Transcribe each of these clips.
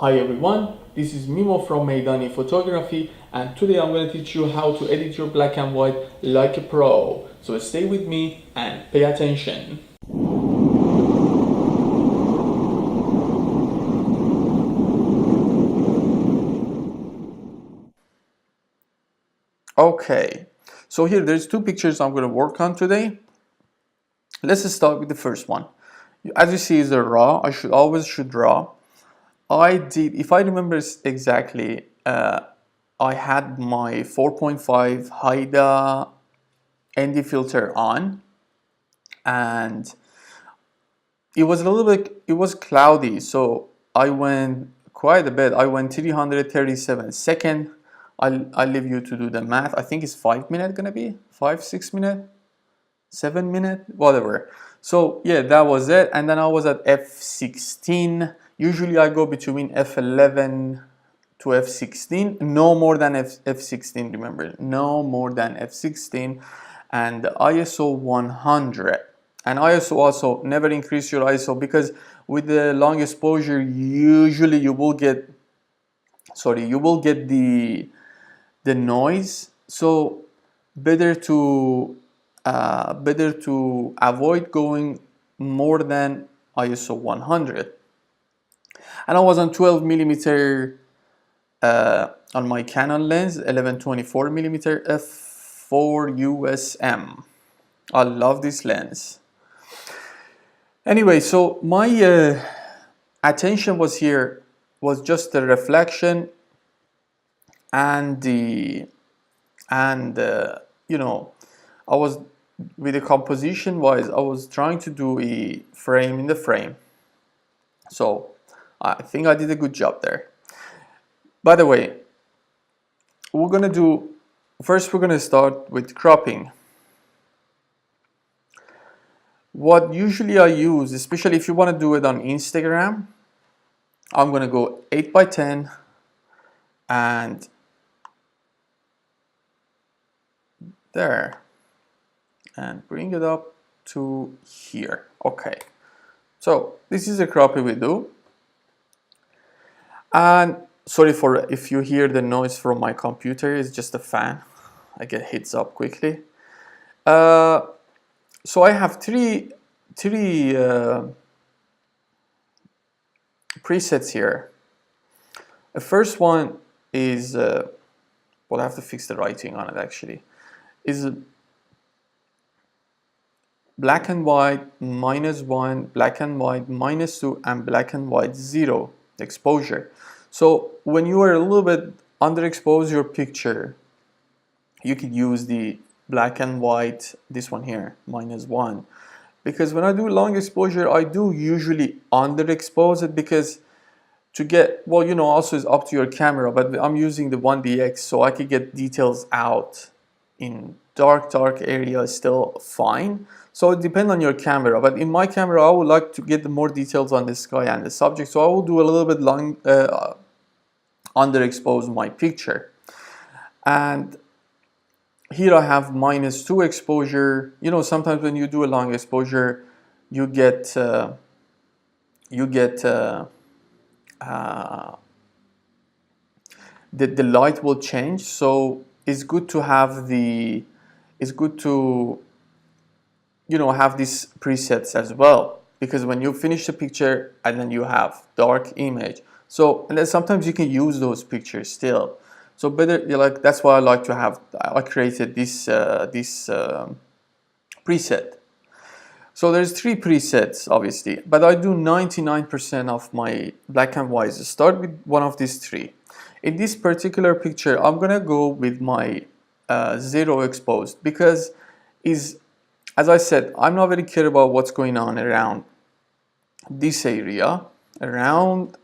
Hi everyone, this is Mimo from Meidani Photography, and today I'm going to teach you how to edit your black and white like a pro. So stay with me and pay attention. Okay, so here there's two pictures I'm going to work on today. Let's start with the first one. As you see, is a raw. I should always shoot raw. I did, if I remember exactly, I had my 4.5 Haida ND filter on, and it was a little bit, it was cloudy, so I went quite a bit. I went 337 second. I'll leave you to do the math. I think it's 5 minutes gonna be 5 6 minutes, 7 minutes, whatever. So yeah, that was it. And then I was at f16. Usually I go between f11 to f16, no more than f16. Remember, no more than f16, and ISO 100. And ISO also, never increase your ISO, because with the long exposure usually you will get the noise. So better to avoid going more than ISO 100. And I was on 12 millimeter on my Canon lens, 1124 millimeter f4 USM. I love this lens. Anyway, so my attention was just the reflection and you know, I was, with the composition wise, I was trying to do a frame in the frame. So I think I did a good job there. By the way, we're gonna start with cropping. What usually I use, especially if you want to do it on Instagram, I'm gonna go 8x10 and there, and bring it up to here. Okay, so this is the cropping we do. And sorry for if you hear the noise from my computer, it's just a fan. I get hits up quickly. So I have three presets here. The first one is, well, I have to fix the writing on it actually, is black and white -1, black and white -2, and black and white 0 exposure. So when you are a little bit underexpose your picture, you could use the black and white, this one here, -1. Because when I do long exposure, I do usually underexpose it, because to get, well, you know, also it's up to your camera, but I'm using the 1DX, so I could get details out in dark area still fine. So it depends on your camera, but in my camera I would like to get more details on the sky and the subject, so I will do a little bit long underexpose my picture. And here I have -2 exposure. You know, sometimes when you do a long exposure, you get the light will change. So it's good to have have these presets as well, because when you finish the picture and then you have dark image, so, and then sometimes you can use those pictures still. So better, like, that's why I created this preset. So there's three presets obviously, but I do 99% of my black and white. Start with one of these three. In this particular picture, I'm gonna go with my 0 exposed, because as I said, I'm not very care about what's going on around this area, around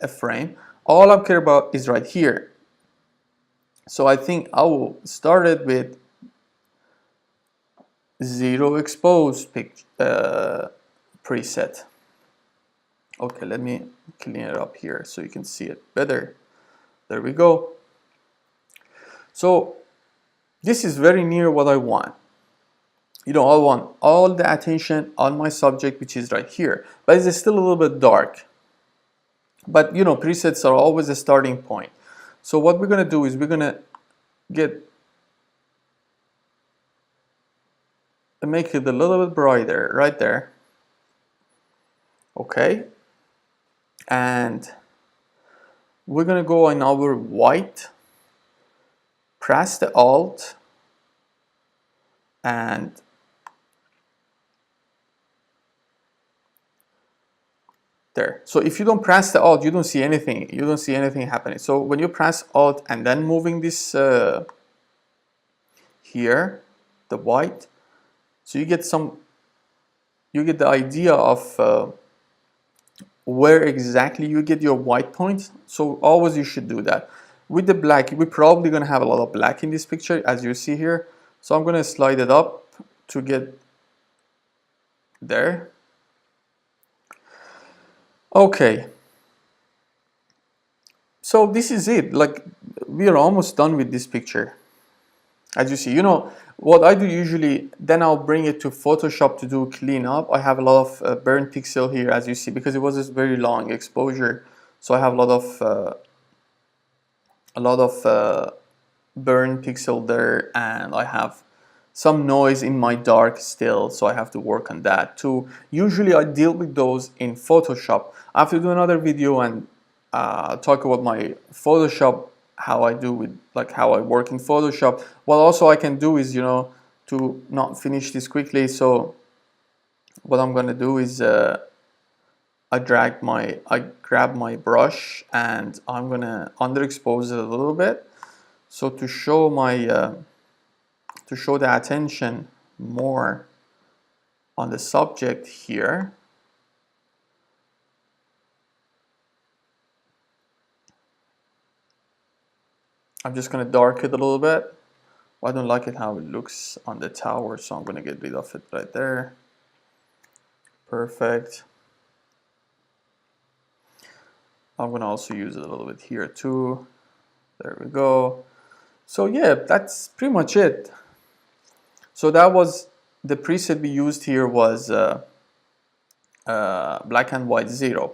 a frame. All I care about is right here. So I think I will start it with 0 exposed preset. Okay, let me clean it up here so you can see it better. There we go. So this is very near what I want. You know, I want all the attention on my subject, which is right here, but it's still a little bit dark. But you know, presets are always a starting point. So what we're gonna do is we're gonna make it a little bit brighter right there. Okay, and we're gonna go in our white, press the Alt, and there. So if you don't press the Alt, you don't see anything. You don't see anything happening. So when you press Alt and then moving this here, the white, so you get the idea of where exactly you get your white points. So always you should do that. With the black, we're probably gonna have a lot of black in this picture, as you see here. So I'm gonna slide it up to get there. Okay. So this is it. Like, we are almost done with this picture. As you see, you know, what I do usually, then I'll bring it to Photoshop to do cleanup. I have a lot of burnt pixel here, as you see, because it was this very long exposure. So I have a lot of burn pixel there, and I have some noise in my dark still, so I have to work on that too. Usually I deal with those in Photoshop. I have to do another video and talk about my Photoshop, how I do with, like, how I work in Photoshop. What also I can do is, you know, to not finish this quickly, so what I'm gonna do is I grab my brush and I'm gonna underexpose it a little bit. So to show to show the attention more on the subject here, I'm just gonna darken it a little bit. I don't like it how it looks on the tower, so I'm gonna get rid of it right there. Perfect. I'm gonna also use it a little bit here too. There we go. So yeah, that's pretty much it. So that was the preset we used here was black and white 0.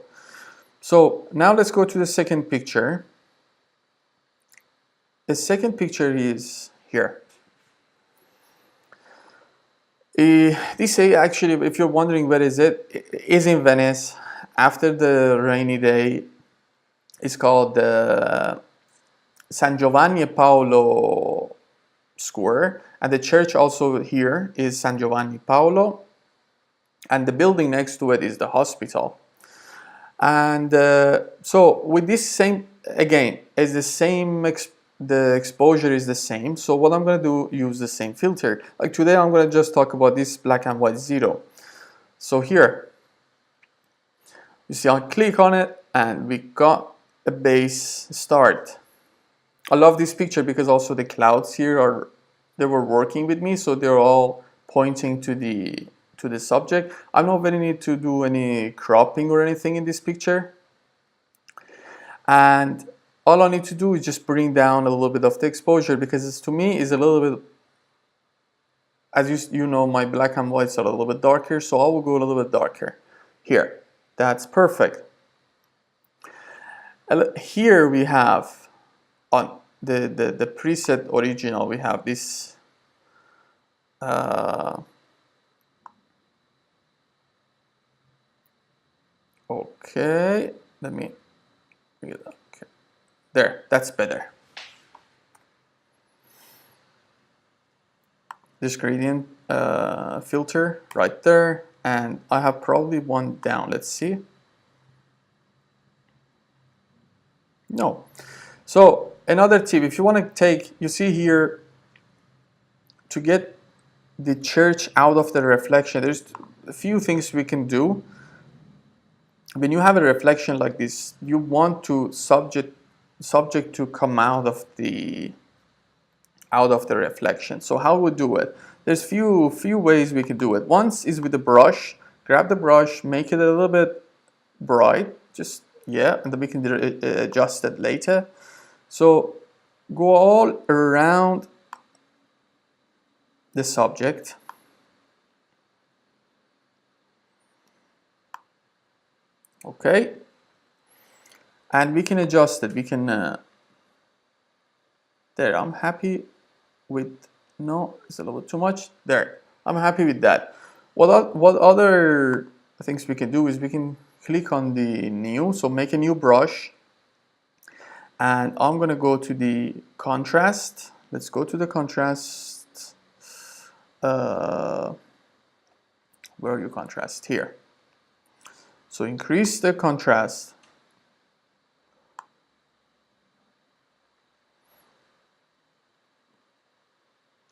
So now let's go to the second picture. The second picture is here. This actually, if you're wondering where is it is in Venice. After the rainy day, it's called the San Giovanni e Paolo Square, and the church also here is San Giovanni Paolo, and the building next to it is the hospital. And so with this same, again, is the same, the exposure is the same. So what I'm going to do, use the same filter. Like today I'm going to just talk about this black and white 0. So here, you see, I'll click on it and we got a base start. I love this picture because also the clouds here they were working with me, so they're all pointing to the subject. I don't really need to do any cropping or anything in this picture. And all I need to do is just bring down a little bit of the exposure, because to me is a little bit, as you know, my black and whites are a little bit darker, so I will go a little bit darker here. That's perfect. Here we have on the preset original, we have this okay, let me get that. Okay. There, that's better. This gradient filter right there, and I have probably one down. Let's see. No. So another tip, if you want to take, you see here, to get the church out of the reflection, there's a few things we can do. When you have a reflection like this, you want to subject to come out of the reflection. So how we do it? There's few ways we can do it. One is with the brush. Grab the brush, make it a little bit bright, just, yeah, and then we can adjust it later. So go all around the subject. Okay. and we can adjust it. We can there, I'm happy with, no, it's a little bit too much. There, I'm happy with that. What other things we can do is we can click on the new, so make a new brush, and I'm gonna go to the contrast. Let's go to the contrast. Where are you, contrast? Here. So increase the contrast.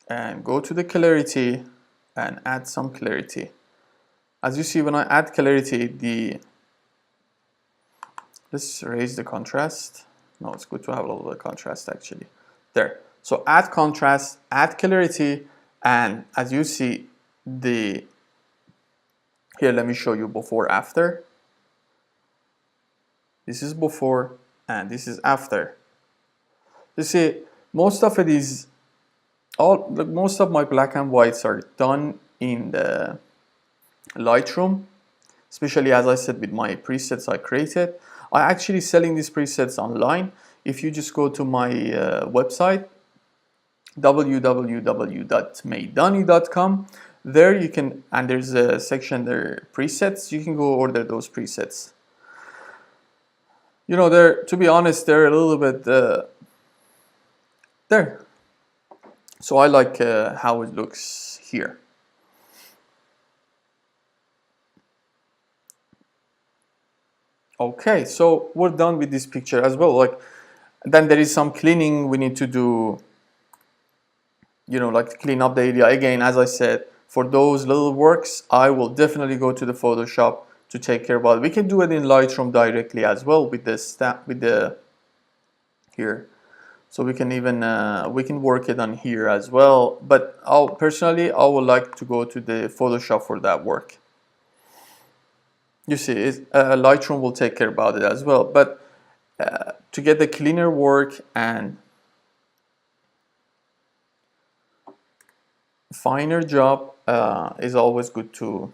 And go to the clarity and add some clarity. As you see, when I add clarity, let's raise the contrast. No, it's good to have a little bit of contrast actually. There. So add contrast, add clarity, and as you see, here, let me show you before, after. This is before and this is after. You see, most of it is most of my black and whites are done in the Lightroom, especially as I said with my presets I created. I'm actually selling these presets online. If you just go to my website, www.maydani.com, there you can, and there's a section there, presets, you can go order those presets. You know, to be honest, they're a little bit there. So I like how it looks here. Okay, so we're done with this picture as well. Like, then there is some cleaning we need to do, you know, like clean up the area. Again, as I said, for those little works, I will definitely go to the Photoshop to take care about it. We can do it in Lightroom directly as well with the here. So we can even we can work it on here as well. But personally, I would like to go to the Photoshop for that work. You see, Lightroom will take care about it as well. But to get the cleaner work and finer job, is always good to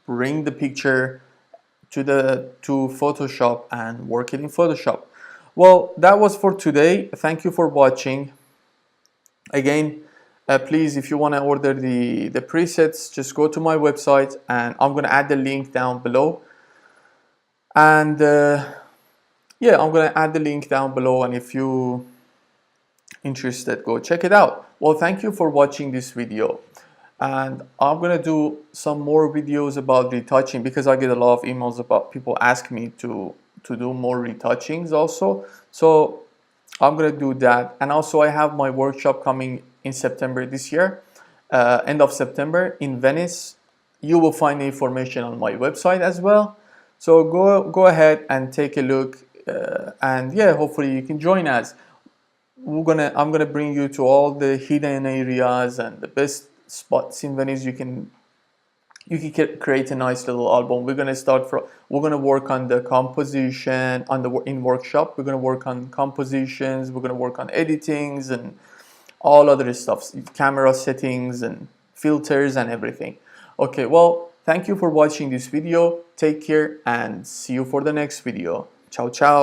bring the picture to Photoshop and work it in Photoshop. Well, that was for today. Thank you for watching. Again, please, if you want to order the presets, just go to my website, and I'm going to add the link down below. And yeah, I'm going to add the link down below, and if you interested, go check it out. Well, thank you for watching this video, and I'm going to do some more videos about retouching, because I get a lot of emails about people ask me to do more retouchings also. So I'm going to do that. And also I have my workshop coming in September this year, end of September in Venice. You will find the information on my website as well. So go ahead and take a look, and yeah, hopefully you can join us. I'm gonna bring you to all the hidden areas and the best spots in Venice. You can create a nice little album. We're gonna work on the composition in workshop. We're gonna work on compositions. We're gonna work on editings and all other stuff, camera settings and filters and everything. Okay, well, thank you for watching this video. Take care and see you for the next video. Ciao, ciao.